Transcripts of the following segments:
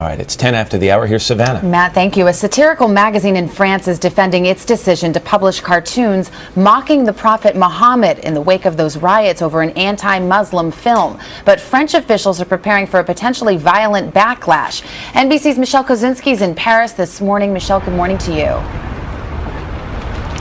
All right, it's 10 after the hour. Here's Savannah. Matt, thank you. A satirical magazine in France is defending its decision to publish cartoons mocking the Prophet Mohammed in the wake of those riots over an anti-Muslim film. But French officials are preparing for a potentially violent backlash. NBC's Michelle Kosinski is in Paris this morning. Michelle, good morning to you.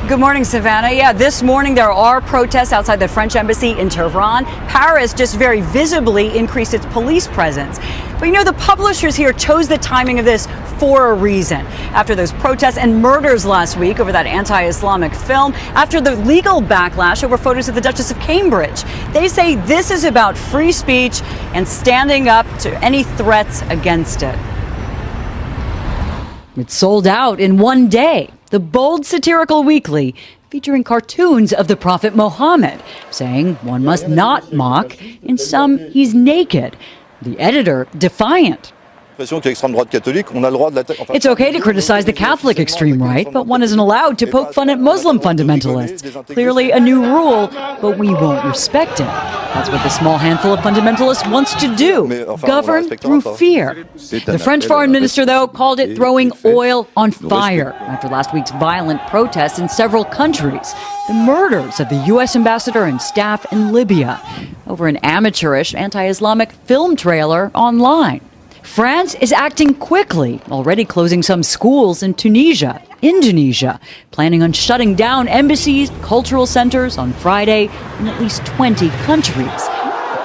Good morning, Savannah. Yeah, this morning there are protests outside the French embassy in Tehran. Paris just very visibly increased its police presence. But you know, the publishers here chose the timing of this for a reason. After those protests and murders last week over that anti-Islamic film, after the legal backlash over photos of the Duchess of Cambridge, they say this is about free speech and standing up to any threats against it. It sold out in one day. The bold satirical weekly featuring cartoons of the Prophet Mohammed, saying one must not mock. In some, he's naked. The editor defiant. It's okay to criticize the Catholic extreme right, but one isn't allowed to poke fun at Muslim fundamentalists. Clearly a new rule, but we won't respect it. That's what the small handful of fundamentalists wants to do, govern through fear. The French foreign minister, though, called it throwing oil on fire after last week's violent protests in several countries. The murders of the U.S. ambassador and staff in Libya over an amateurish anti-Islamic film trailer online. France is acting quickly, already closing some schools in Tunisia, Indonesia, planning on shutting down embassies, cultural centers on Friday in at least 20 countries,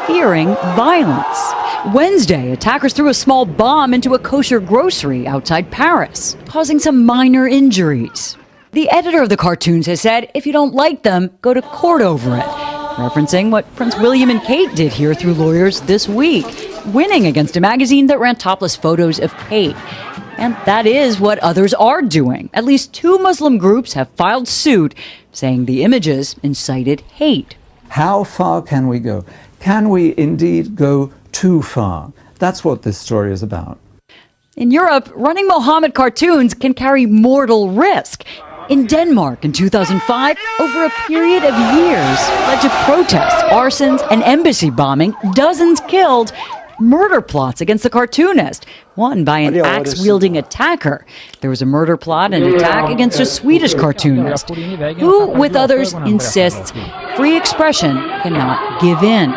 fearing violence. Wednesday, attackers threw a small bomb into a kosher grocery outside Paris, causing some minor injuries. The editor of the cartoons has said if you don't like them, go to court over it, referencing what Prince William and Kate did here through lawyers this week, winning against a magazine that ran topless photos of Kate. And that is what others are doing. At least 2 Muslim groups have filed suit, saying the images incited hate. How far can we go? Can we indeed go too far? That's what this story is about. In Europe, running Mohammed cartoons can carry mortal risk. In Denmark in 2005, over a period of years, led to protests, arsons, and embassy bombing, dozens killed, murder plots against the cartoonist, one by an axe-wielding attacker. There was a murder plot and attack against a Swedish cartoonist, who, with others, insists free expression cannot give in.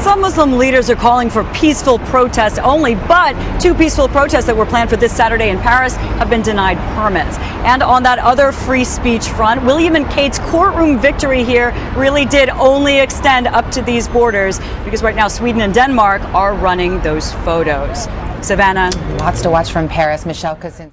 Some Muslim leaders are calling for peaceful protest only, but 2 peaceful protests that were planned for this Saturday in Paris have been denied permits. And on that other free speech front, William and Kate's courtroom victory here really did only extend up to these borders, because right now Sweden and Denmark are running those photos. Savannah. Lots to watch from Paris. Michelle Kosinski.